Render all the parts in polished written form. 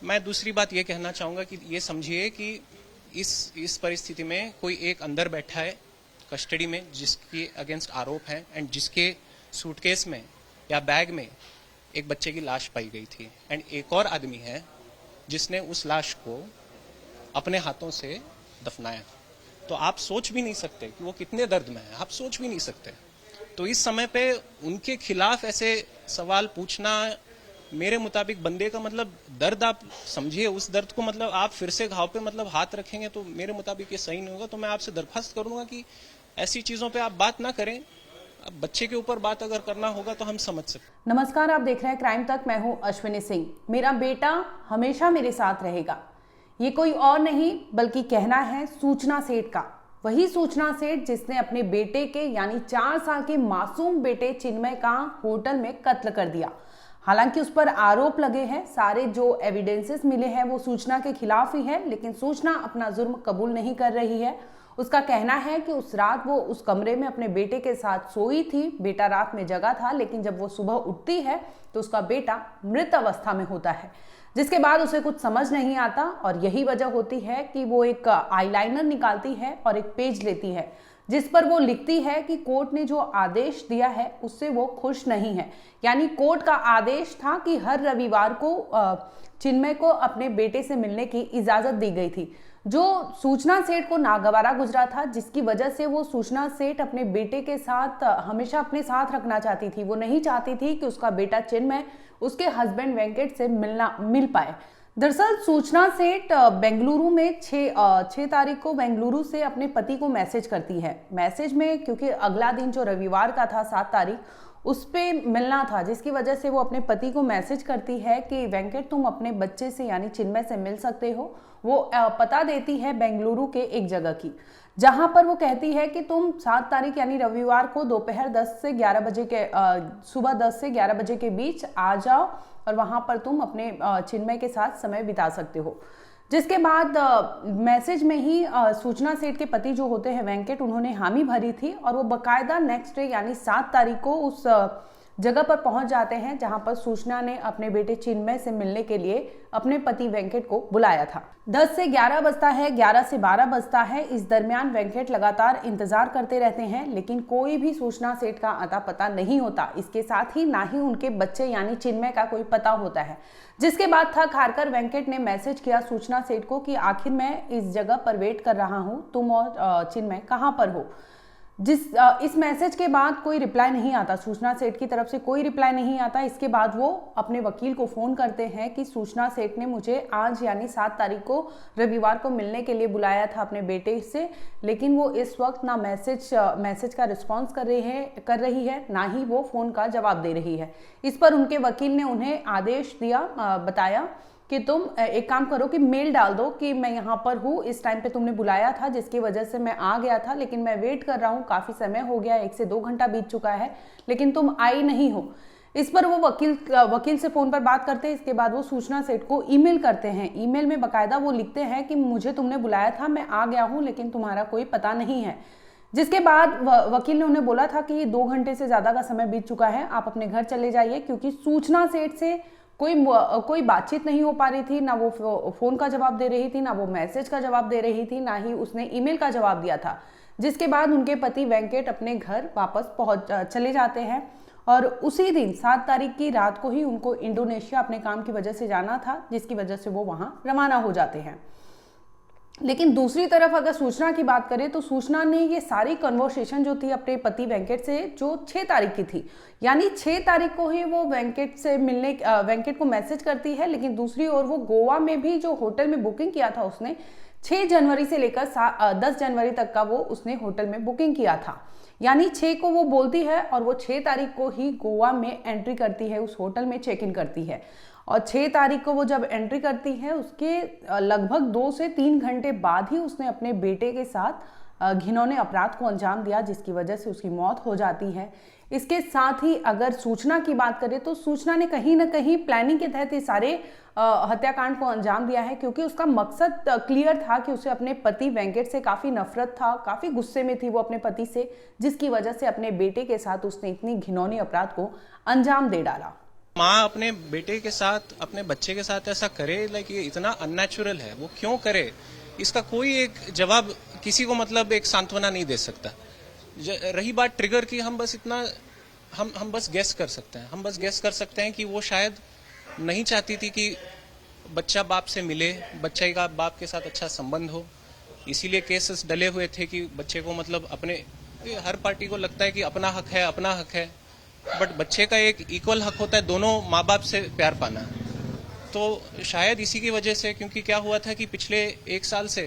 मैं दूसरी बात ये कहना चाहूँगा कि ये समझिए कि इस परिस्थिति में कोई एक अंदर बैठा है कस्टडी में जिसके अगेंस्ट आरोप है एंड जिसके सूटकेस में या बैग में एक बच्चे की लाश पाई गई थी एंड एक और आदमी है जिसने उस लाश को अपने हाथों से दफनाया। तो आप सोच भी नहीं सकते कि वो कितने दर्द में है, आप सोच भी नहीं सकते। तो इस समय पे उनके खिलाफ ऐसे सवाल पूछना मेरे मुताबिक बंदे का मतलब दर्द आप समझिए, उस दर्द को मतलब आप फिर से घाव पे मतलब हाथ रखेंगे तो मेरे मुताबिक ये सही नहीं होगा। तो मैं आपसे दरख्वास्त करूंगा कि ऐसी चीजों पे आप बात ना करें। अब बच्चे के ऊपर बात अगर करना होगा तो हम समझ सकते। नमस्कार, आप देख रहे हैं क्राइम तक। मैं हूं अश्विनी सिंह। मेरा बेटा हमेशा मेरे साथ रहेगा, ये कोई और नहीं बल्कि कहना है सूचना सेठ का। वही सूचना सेठ जिसने अपने बेटे के यानी 4 साल के मासूम बेटे चिन्मय का होटल में कत्ल कर दिया। हालांकि उस पर आरोप लगे हैं, सारे जो एविडेंसेस मिले हैं वो सूचना के खिलाफ ही है, लेकिन सूचना अपना जुर्म कबूल नहीं कर रही है। उसका कहना है कि उस रात वो उस कमरे में अपने बेटे के साथ सोई थी, बेटा रात में जगा था, लेकिन जब वो सुबह उठती है तो उसका बेटा मृत अवस्था में होता है, जिसके बाद उसे कुछ समझ नहीं आता। और यही वजह होती है कि वो एक आईलाइनर निकालती है और एक पेज लेती है जिस पर वो लिखती है कि कोर्ट ने जो आदेश दिया है उससे वो खुश नहीं है। यानी कोर्ट का आदेश था कि हर रविवार को चिन्मय को अपने बेटे से मिलने की इजाजत दी गई थी, जो सूचना सेठ को नागवारा गुजरा था, जिसकी वजह से वो सूचना सेठ अपने बेटे के साथ हमेशा अपने साथ रखना चाहती थी। वो नहीं चाहती थी कि उसका बेटा चिन्मय उसके हस्बैंड वेंकट से मिल पाए। दरअसल सूचना सेठ बेंगलुरु में 6 तारीख को बेंगलुरु से अपने पति को मैसेज करती है। मैसेज में क्योंकि अगला दिन जो रविवार का था 7 तारीख, उस पे मिलना था, जिसकी वजह से वो अपने पति को मैसेज करती है कि वेंकट तुम अपने बच्चे से यानी चिन्मय से मिल सकते हो। वो पता देती है बेंगलुरु के एक जगह की, जहां पर वो कहती है कि तुम 7 तारीख यानी रविवार को दोपहर 10 से 11 बजे के सुबह 10 से 11 बजे के बीच आ जाओ और वहां पर तुम अपने चिन्मय के साथ समय बिता सकते हो। जिसके बाद मैसेज में ही सूचना सेठ के पति जो होते हैं वेंकट, उन्होंने हामी भरी थी और वो बकायदा नेक्स्ट डे यानी 7 तारीख को उस जगह पर पहुंच जाते हैं जहां पर सूचना ने अपने बेटे चिन्मय से मिलने के लिए अपने पति वेंकट को बुलाया था। 10 से 11 बजता है, 11 से 12 बजता है। इस दरमियान वेंकट लगातार इंतजार करते रहते हैं, लेकिन कोई भी सूचना सेठ का अता पता नहीं होता। इसके साथ ही ना ही उनके बच्चे यानी चिन्मय का कोई पता होता है। जिसके बाद थक हार कर वेंकट ने मैसेज किया सूचना सेठ को कि आखिर मैं इस जगह पर वेट कर रहा हूँ, तुम और चिन्मय कहाँ पर हो। इस मैसेज के बाद कोई रिप्लाई नहीं आता, सूचना सेठ की तरफ से कोई रिप्लाई नहीं आता। इसके बाद वो अपने वकील को फोन करते हैं कि सूचना सेठ ने मुझे आज यानी 7 तारीख को रविवार को मिलने के लिए बुलाया था अपने बेटे से, लेकिन वो इस वक्त ना मैसेज का रिस्पॉन्स कर रही है ना ही वो फोन का जवाब दे रही है। इस पर उनके वकील ने उन्हें आदेश बताया कि तुम एक काम करो कि मेल डाल दो कि मैं यहाँ पर हूँ, इस टाइम पे तुमने बुलाया था जिसकी वजह से मैं आ गया था, लेकिन मैं वेट कर रहा हूँ, काफ़ी समय हो गया, 1 से 2 घंटा बीत चुका है, लेकिन तुम आई नहीं हो। इस पर वो वकील से फ़ोन पर बात करते हैं। इसके बाद वो सूचना सेठ को ईमेल करते हैं। ईमेल में बाकायदा वो लिखते हैं कि मुझे तुमने बुलाया था, मैं आ गया हूँ, लेकिन तुम्हारा कोई पता नहीं है। जिसके बाद वकील ने उन्हें बोला था कि 2 घंटे से ज़्यादा का समय बीत चुका है, आप अपने घर चले जाइए, क्योंकि सूचना सेठ से कोई बातचीत नहीं हो पा रही थी। ना वो फोन का जवाब दे रही थी, ना वो मैसेज का जवाब दे रही थी, ना ही उसने ईमेल का जवाब दिया था। जिसके बाद उनके पति वेंकट अपने घर वापस चले जाते हैं और उसी दिन 7 तारीख की रात को ही उनको इंडोनेशिया अपने काम की वजह से जाना था, जिसकी वजह से वो वहां रवाना हो जाते हैं। लेकिन दूसरी तरफ अगर सूचना की बात करें तो सूचना ने ये सारी कन्वर्सेशन जो थी अपने पति वेंकट से, जो 6 तारीख की थी, यानी 6 तारीख को ही वो वेंकट को मैसेज करती है। लेकिन दूसरी ओर वो गोवा में भी जो होटल में बुकिंग किया था उसने 6 जनवरी से लेकर 10 जनवरी तक का वो उसने होटल में बुकिंग किया था। यानी 6 को वो बोलती है और वो 6 तारीख को ही गोवा में एंट्री करती है, उस होटल में चेक इन करती है। और 6 तारीख को वो जब एंट्री करती है उसके लगभग 2 से 3 घंटे बाद ही उसने अपने बेटे के साथ घिनौने अपराध को अंजाम दिया, जिसकी वजह से उसकी मौत हो जाती है। इसके साथ ही अगर सूचना की बात करें तो सूचना ने कहीं ना कहीं प्लानिंग के तहत ये सारे हत्याकांड को अंजाम दिया है, क्योंकि उसका मकसद क्लियर था कि उसे अपने पति वेंकट से काफ़ी नफरत था, काफ़ी गुस्से में थी वो अपने पति से, जिसकी वजह से अपने बेटे के साथ उसने इतनी घिनौनी अपराध को अंजाम दे डाला। माँ अपने बेटे के साथ, अपने बच्चे के साथ ऐसा करे, लाइक ये इतना अननेचुरल है, वो क्यों करे, इसका कोई एक जवाब किसी को मतलब एक सांत्वना नहीं दे सकता। रही बात ट्रिगर की, हम बस इतना हम बस गेस कर सकते हैं, हम बस गेस कर सकते हैं कि वो शायद नहीं चाहती थी कि बच्चा बाप से मिले, बच्चे का बाप के साथ अच्छा संबंध हो, इसीलिए केसेस डले हुए थे कि बच्चे को मतलब अपने, हर पार्टी को लगता है कि अपना हक है, अपना हक है, बट बच्चे का एक इक्वल हक होता है दोनों माँ बाप से प्यार पाना। तो शायद इसी की वजह से, क्योंकि क्या हुआ था कि पिछले 1 साल से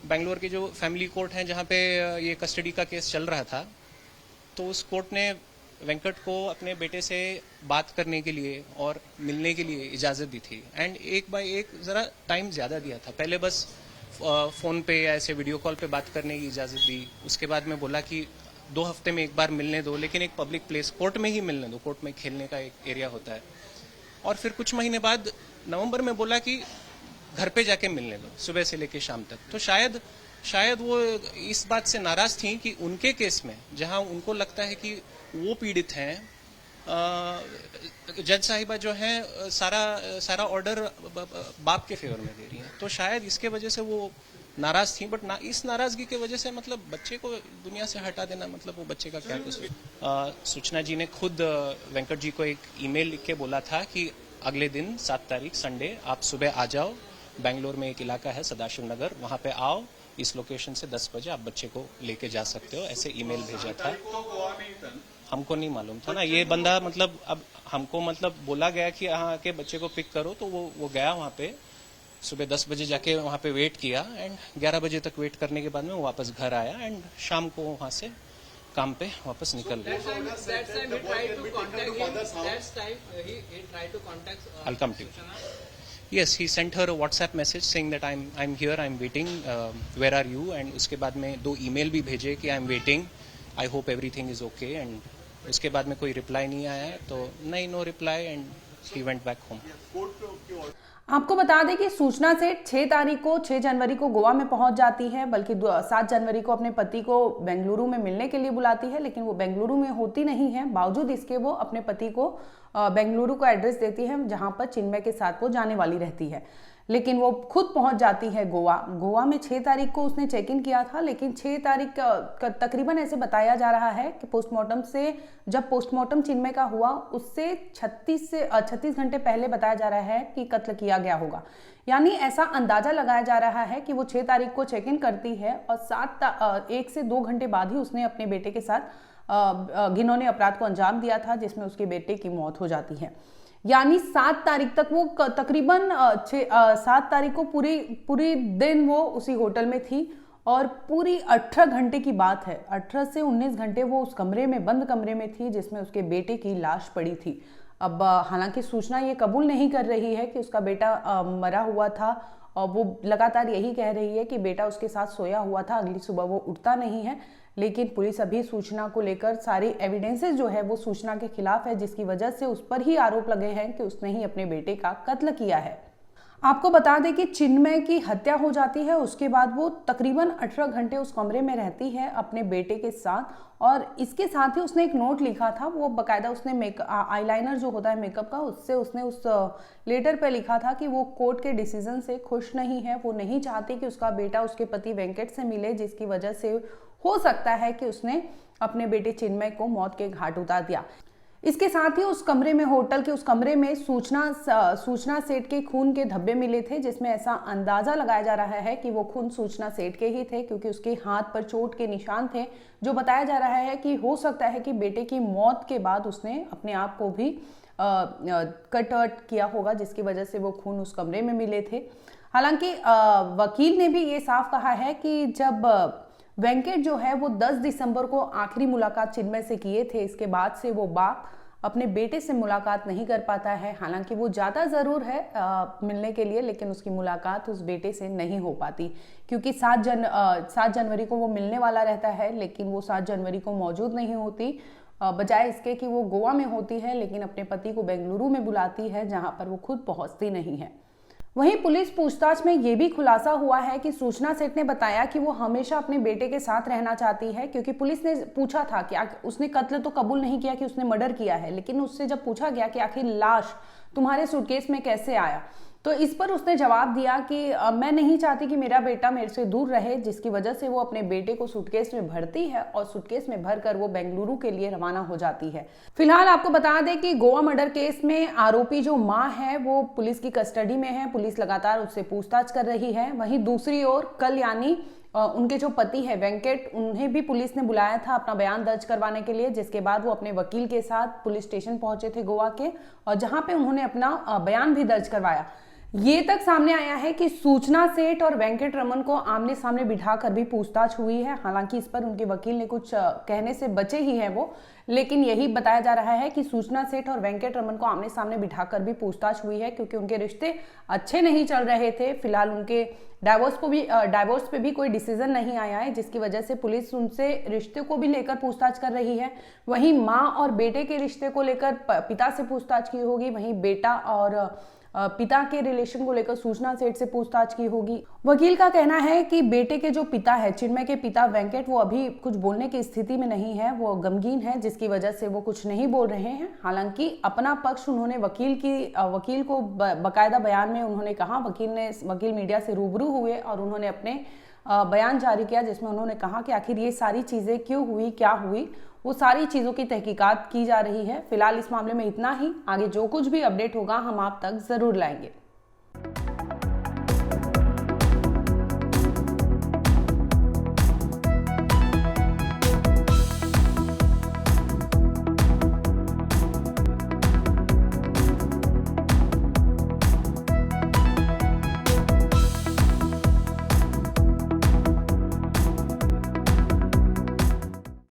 बेंगलोर के जो फैमिली कोर्ट हैं जहाँ पे ये कस्टडी का केस चल रहा था, तो उस कोर्ट ने वेंकट को अपने बेटे से बात करने के लिए और मिलने के लिए इजाज़त दी थी, एंड एक बाय एक ज़रा टाइम ज़्यादा दिया था। पहले बस फ़ोन पे या ऐसे वीडियो कॉल पे बात करने की इजाज़त दी, उसके बाद में बोला कि 2 हफ्ते में एक बार मिलने दो, लेकिन एक पब्लिक प्लेस, कोर्ट में ही मिलने दो, कोर्ट में खेलने का एक एरिया होता है। और फिर कुछ महीने बाद नवंबर में बोला कि घर पे जाके मिलने दो, सुबह से लेके शाम तक। तो शायद वो इस बात से नाराज थी कि उनके केस में, जहां उनको लगता है कि वो पीड़ित हैं, जज साहिबा जो है सारा ऑर्डर बाप के फेवर में दे रही हैं, तो शायद इसके वजह से वो नाराज थी। बट इस नाराजगी के वजह से मतलब बच्चे को दुनिया से हटा देना, मतलब वो बच्चे का क्या कसूर। सूचना जी ने खुद वेंकट जी को एक ईमेल लिख के बोला था कि अगले दिन 7 तारीख संडे आप सुबह आ जाओ, बेंगलोर में एक इलाका है सदाशिव नगर, वहां पे आओ, इस लोकेशन से 10 बजे आप बच्चे को लेके जा सकते हो, ऐसे ईमेल भेजा था। हमको नहीं मालूम था ना ये बंदा, मतलब अब हमको मतलब बोला गया कि यहाँ आके बच्चे को पिक करो, तो वो गया वहाँ पे, सुबह 10 बजे जाके वहाँ पे वेट किया, एंड 11 बजे तक वेट करने के बाद में वो वापस घर आया, एंड शाम को वहाँ से काम पे वापस निकल गया। I'll come to you. Yes, he sent her a WhatsApp message saying that I'm here, I'm waiting, where are you? And उसके बाद में 2 ईमेल भी भेजे कि I'm waiting, I hope everything is okay, and उसके बाद में कोई रिप्लाई नहीं आया, तो नहीं, no reply, and he went back home. आपको बता दें कि सूचना से 6 जनवरी को गोवा में पहुंच जाती है, बल्कि 7 जनवरी को अपने पति को बेंगलुरु में मिलने के लिए बुलाती है, लेकिन वो बेंगलुरु में होती नहीं है। बावजूद इसके वो अपने पति को बेंगलुरु का एड्रेस देती है, जहां पर चिन्मय के साथ वो जाने वाली रहती है, लेकिन वो खुद पहुंच जाती है गोवा में 6 तारीख को उसने चेक इन किया था, लेकिन 6 तारीख तकरीबन ऐसे बताया जा रहा है कि जब पोस्टमार्टम चिन्मय का हुआ, उससे 36 घंटे पहले बताया जा रहा है कि कत्ल किया गया होगा। यानी ऐसा अंदाजा लगाया जा रहा है कि वो 6 तारीख को चेक इन करती है और 1 से 2 घंटे बाद ही उसने अपने बेटे के साथ घिनौने अपराध को अंजाम दिया था, जिसमें उसके बेटे की मौत हो जाती है। यानी 7 तारीख तक वो तकरीबन 7 तारीख को पूरी दिन वो उसी होटल में थी, और पूरी 18 घंटे की बात है, 18 से 19 घंटे वो उस बंद कमरे में थी, जिसमें उसके बेटे की लाश पड़ी थी। अब हालांकि सूचना ये कबूल नहीं कर रही है कि उसका बेटा मरा हुआ था, और वो लगातार यही कह रही है कि बेटा उसके साथ सोया हुआ था, अगली सुबह वो उठता नहीं है। लेकिन पुलिस अभी सूचना को लेकर सारी एविडेंसेस जो है वो सूचना के खिलाफ है, जिसकी वजह से उस पर ही आरोप लगे हैं कि उसने ही अपने बेटे का कत्ल किया है। आपको बता दें कि चिन्मय की हत्या हो जाती है, उसके बाद वो तकरीबन 18 घंटे उस कमरे में रहती है अपने बेटे के साथ, और इसके साथ ही उसने एक नोट लिखा था, वो बकायदा उसने आईलाइनर जो होता है मेकअप का, उससे उसने उस लेटर पे लिखा था कि वो कोर्ट के डिसीजन से खुश नहीं है, वो नहीं चाहती कि उसका बेटा उसके पति वेंकट से मिले, जिसकी वजह से हो सकता है कि उसने अपने बेटे चिन्मय को मौत के घाट उतार दिया। इसके साथ ही उस कमरे में, होटल के उस कमरे में सूचना सेठ के खून के धब्बे मिले थे, जिसमें ऐसा अंदाजा लगाया जा रहा है कि वो खून सूचना सेठ के ही थे, क्योंकि उसके हाथ पर चोट के निशान थे, जो बताया जा रहा है कि हो सकता है कि बेटे की मौत के बाद उसने अपने आप को भी कट किया होगा, जिसकी वजह से वो खून उस कमरे में मिले थे। हालांकि वकील ने भी ये साफ कहा है कि जब वेंकट जो है वो 10 दिसंबर को आखिरी मुलाकात चिन्मय से किए थे, इसके बाद से वो बाप अपने बेटे से मुलाकात नहीं कर पाता है। हालांकि वो जाता ज़रूर है मिलने के लिए, लेकिन उसकी मुलाकात उस बेटे से नहीं हो पाती, क्योंकि 7 जनवरी को वो मिलने वाला रहता है, लेकिन वो 7 जनवरी को मौजूद नहीं होती, बजाय इसके कि वो गोवा में होती है, लेकिन अपने पति को बेंगलुरु में बुलाती है, जहाँ पर वो खुद पहुँचती नहीं है। वहीं पुलिस पूछताछ में ये भी खुलासा हुआ है कि सूचना सेठ ने बताया कि वो हमेशा अपने बेटे के साथ रहना चाहती है, क्योंकि पुलिस ने पूछा था कि उसने कत्ल तो कबूल नहीं किया कि उसने मर्डर किया है, लेकिन उससे जब पूछा गया कि आखिर लाश तुम्हारे सूटकेस में कैसे आया, तो इस पर उसने जवाब दिया कि मैं नहीं चाहती कि मेरा बेटा मेरे से दूर रहे, जिसकी वजह से वो अपने बेटे को सूटकेस में भरती है और सूटकेस में भरकर वो बेंगलुरु के लिए रवाना हो जाती है। फिलहाल आपको बता दें कि गोवा मर्डर केस में आरोपी जो मां है वो पुलिस की कस्टडी में है। पुलिस लगातार उससे पूछताछ कर रही है। वहीं दूसरी ओर कल यानी उनके जो पति है वेंकट, उन्हें भी पुलिस ने बुलाया था अपना बयान दर्ज करवाने के लिए, जिसके बाद वो अपने वकील के साथ पुलिस स्टेशन पहुंचे थे गोवा के, और जहां पे उन्होंने अपना बयान भी दर्ज करवाया। ये तक सामने आया है कि सूचना सेठ और वेंकट रमन को आमने सामने बिठाकर भी पूछताछ हुई है। हालांकि इस पर उनके वकील ने कुछ कहने से बचे ही हैं वो, लेकिन यही बताया जा रहा है कि सूचना सेठ और वेंकट रमन को आमने सामने बिठाकर भी पूछताछ हुई है, क्योंकि उनके रिश्ते अच्छे नहीं चल रहे थे। फिलहाल उनके डाइवोर्स पे भी कोई डिसीजन नहीं आया है, जिसकी वजह से पुलिस उनसे रिश्ते को भी लेकर पूछताछ कर रही है। वहीं माँ और बेटे के रिश्ते को लेकर पिता से पूछताछ की होगी, वहीं बेटा और पिता के रिलेशन को लेकर सूचना सेठ से पूछताछ की होगी। वकील का कहना है कि बेटे के जो पिता है, चिन्मय के पिता वेंकट, वो अभी कुछ बोलने की स्थिति में नहीं है, वो गमगीन है, जिसकी वजह से वो कुछ नहीं बोल रहे हैं। हालांकि अपना पक्ष उन्होंने वकील को बकायदा बयान में उन्होंने कहा, वकील मीडिया से रूबरू हुए और उन्होंने अपने बयान जारी किया, जिसमें उन्होंने कहा कि आखिर ये सारी चीजें क्यों हुई, क्या हुई, वो सारी चीज़ों की तहकीकात की जा रही है। फिलहाल इस मामले में इतना ही। आगे जो कुछ भी अपडेट होगा हम आप तक जरूर लाएंगे।